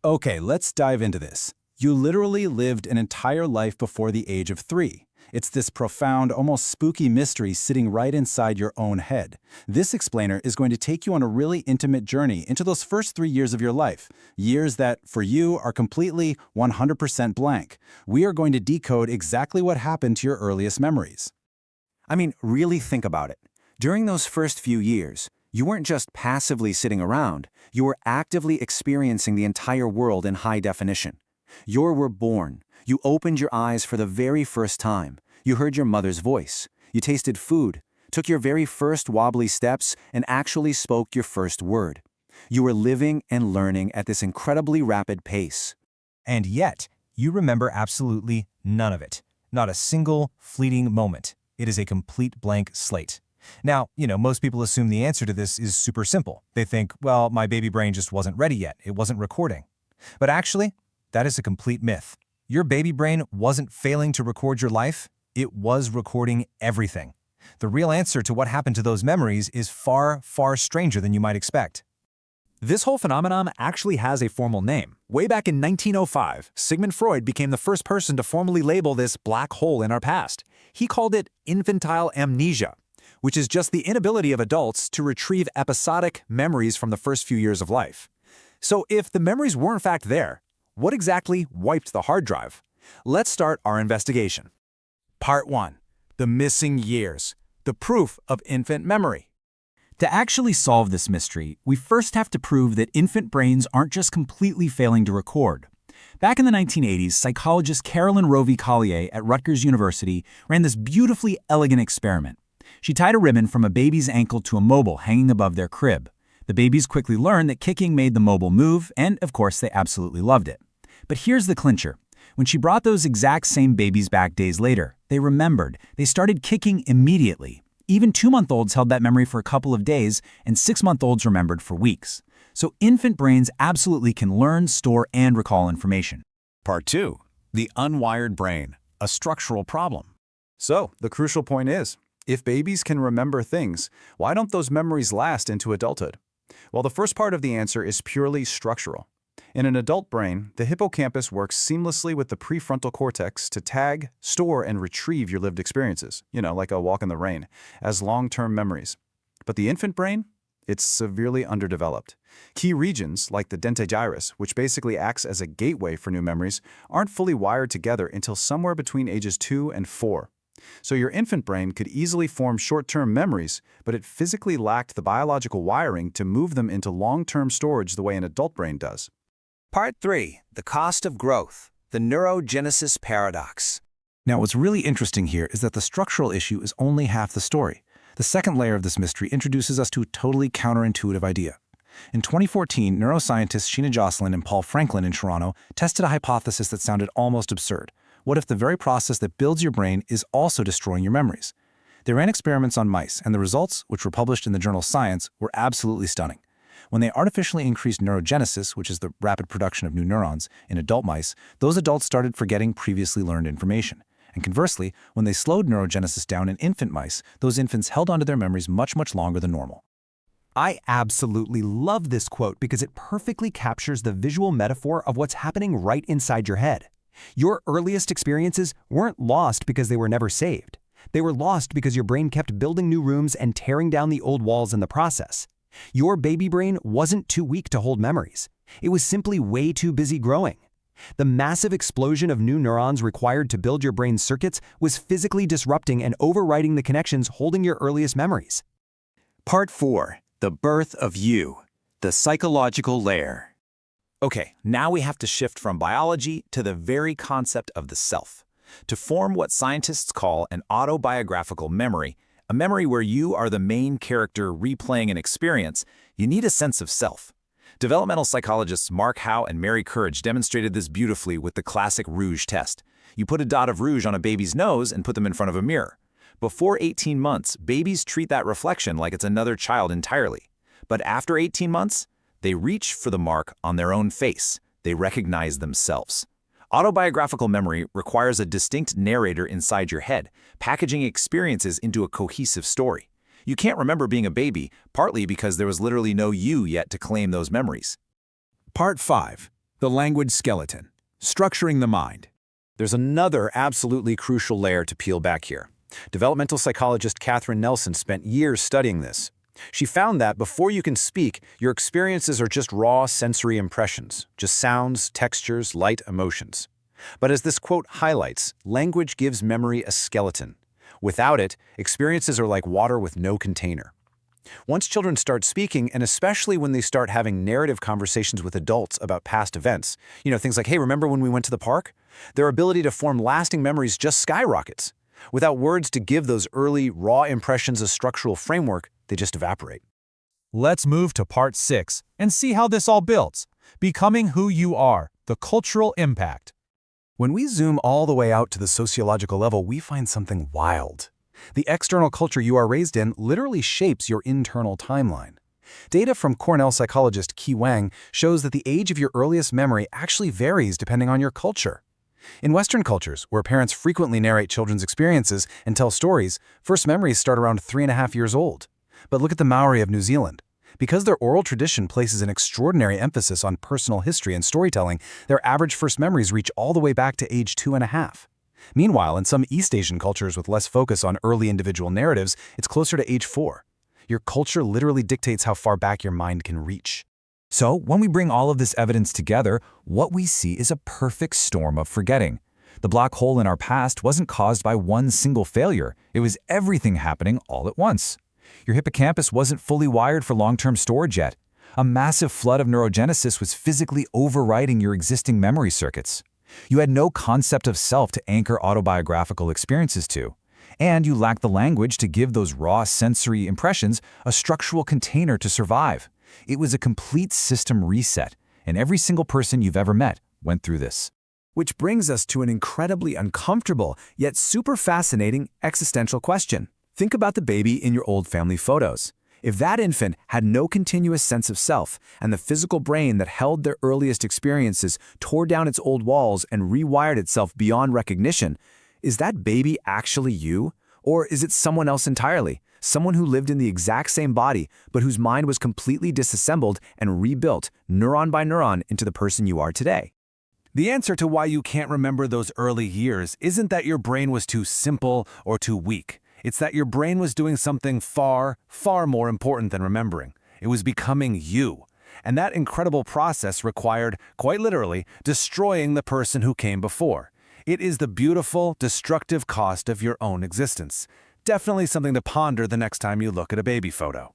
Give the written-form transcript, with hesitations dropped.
Okay, let's dive into this. You literally lived an entire life before the age of 3. It's this profound, almost spooky mystery sitting right inside your own head. This explainer is going to take you on a really intimate journey into those first 3 years of your life, years that, for you, are completely 100% blank. We are going to decode exactly what happened to your earliest memories. I mean, really think about it. During those first few years, you weren't just passively sitting around, you were actively experiencing the entire world in high definition. You were born. You opened your eyes for the very first time. You heard your mother's voice. You tasted food, took your very first wobbly steps, and actually spoke your first word. You were living and learning at this incredibly rapid pace. And yet, you remember absolutely none of it. Not a single fleeting moment. It is a complete blank slate. Now, most people assume the answer to this is super simple. They think, well, my baby brain just wasn't ready yet. It wasn't recording. But actually, that is a complete myth. Your baby brain wasn't failing to record your life. It was recording everything. The real answer to what happened to those memories is far, far stranger than you might expect. This whole phenomenon actually has a formal name. Way back in 1905, Sigmund Freud became the first person to formally label this black hole in our past. He called it infantile amnesia, which is just the inability of adults to retrieve episodic memories from the first few years of life. So if the memories were in fact there, what exactly wiped the hard drive? Let's start our investigation. Part 1. The missing years. The proof of infant memory. To actually solve this mystery, we first have to prove that infant brains aren't just completely failing to record. Back in the 1980s, psychologist Carolyn Rovi Collier at Rutgers University ran this beautifully elegant experiment. She tied a ribbon from a baby's ankle to a mobile hanging above their crib. The babies quickly learned that kicking made the mobile move, and of course they absolutely loved it. But here's the clincher. When she brought those exact same babies back days later, they remembered. They started kicking immediately. Even 2-month-olds held that memory for a couple of days, and 6-month-olds remembered for weeks. So infant brains absolutely can learn, store, and recall information. Part 2. The unwired brain, a structural problem. So, the crucial point is, if babies can remember things, why don't those memories last into adulthood? Well, the first part of the answer is purely structural. In an adult brain, the hippocampus works seamlessly with the prefrontal cortex to tag, store, and retrieve your lived experiences, like a walk in the rain, as long-term memories. But the infant brain? It's severely underdeveloped. Key regions, like the dentate gyrus, which basically acts as a gateway for new memories, aren't fully wired together until somewhere between ages 2 and 4. So your infant brain could easily form short-term memories, but it physically lacked the biological wiring to move them into long-term storage the way an adult brain does. Part 3. The cost of growth. The neurogenesis paradox. Now, what's really interesting here is that the structural issue is only half the story. The second layer of this mystery introduces us to a totally counterintuitive idea. In 2014, neuroscientists Sheena Jocelyn and Paul Franklin in Toronto tested a hypothesis that sounded almost absurd. What if the very process that builds your brain is also destroying your memories? They ran experiments on mice, and the results, which were published in the journal Science, were absolutely stunning. When they artificially increased neurogenesis, which is the rapid production of new neurons, in adult mice, those adults started forgetting previously learned information. And conversely, when they slowed neurogenesis down in infant mice, those infants held onto their memories much, much longer than normal. I absolutely love this quote because it perfectly captures the visual metaphor of what's happening right inside your head. Your earliest experiences weren't lost because they were never saved. They were lost because your brain kept building new rooms and tearing down the old walls in the process. Your baby brain wasn't too weak to hold memories. It was simply way too busy growing. The massive explosion of new neurons required to build your brain's circuits was physically disrupting and overriding the connections holding your earliest memories. Part 4. The birth of you. The psychological layer. Okay, now we have to shift from biology to the very concept of the self. To form what scientists call an autobiographical memory, a memory where you are the main character replaying an experience, you need a sense of self. Developmental psychologists Mark Howe and Mary Courage demonstrated this beautifully with the classic rouge test. You put a dot of rouge on a baby's nose and put them in front of a mirror. Before 18 months, babies treat that reflection like it's another child entirely. But after 18 months, they reach for the mark on their own face. They recognize themselves. Autobiographical memory requires a distinct narrator inside your head, packaging experiences into a cohesive story. You can't remember being a baby, partly because there was literally no you yet to claim those memories. Part 5. The language skeleton. Structuring the mind. There's another absolutely crucial layer to peel back here. Developmental psychologist Catherine Nelson spent years studying this. She found that before you can speak, your experiences are just raw sensory impressions, just sounds, textures, light, emotions. But as this quote highlights, language gives memory a skeleton. Without it, experiences are like water with no container. Once children start speaking, and especially when they start having narrative conversations with adults about past events, things like, hey, remember when we went to the park? Their ability to form lasting memories just skyrockets. Without words to give those early, raw impressions a structural framework, they just evaporate. Let's move to part 6 and see how this all builds. Becoming who you are, the cultural impact. When we zoom all the way out to the sociological level, we find something wild. The external culture you are raised in literally shapes your internal timeline. Data from Cornell psychologist Qi Wang shows that the age of your earliest memory actually varies depending on your culture. In Western cultures, where parents frequently narrate children's experiences and tell stories, first memories start around 3.5 years old. But look at the Maori of New Zealand. Because their oral tradition places an extraordinary emphasis on personal history and storytelling, their average first memories reach all the way back to age 2.5. Meanwhile, in some East Asian cultures with less focus on early individual narratives, it's closer to age 4. Your culture literally dictates how far back your mind can reach. So, when we bring all of this evidence together, what we see is a perfect storm of forgetting. The black hole in our past wasn't caused by one single failure. It was everything happening all at once. Your hippocampus wasn't fully wired for long-term storage yet. A massive flood of neurogenesis was physically overriding your existing memory circuits. You had no concept of self to anchor autobiographical experiences to. And you lacked the language to give those raw sensory impressions a structural container to survive. It was a complete system reset, and every single person you've ever met went through this. Which brings us to an incredibly uncomfortable, yet super fascinating existential question. Think about the baby in your old family photos. If that infant had no continuous sense of self, and the physical brain that held their earliest experiences tore down its old walls and rewired itself beyond recognition, is that baby actually you? Or is it someone else entirely? Someone who lived in the exact same body, but whose mind was completely disassembled and rebuilt, neuron by neuron, into the person you are today? The answer to why you can't remember those early years isn't that your brain was too simple or too weak. It's that your brain was doing something far, far more important than remembering. It was becoming you. And that incredible process required, quite literally, destroying the person who came before. It is the beautiful, destructive cost of your own existence. Definitely something to ponder the next time you look at a baby photo.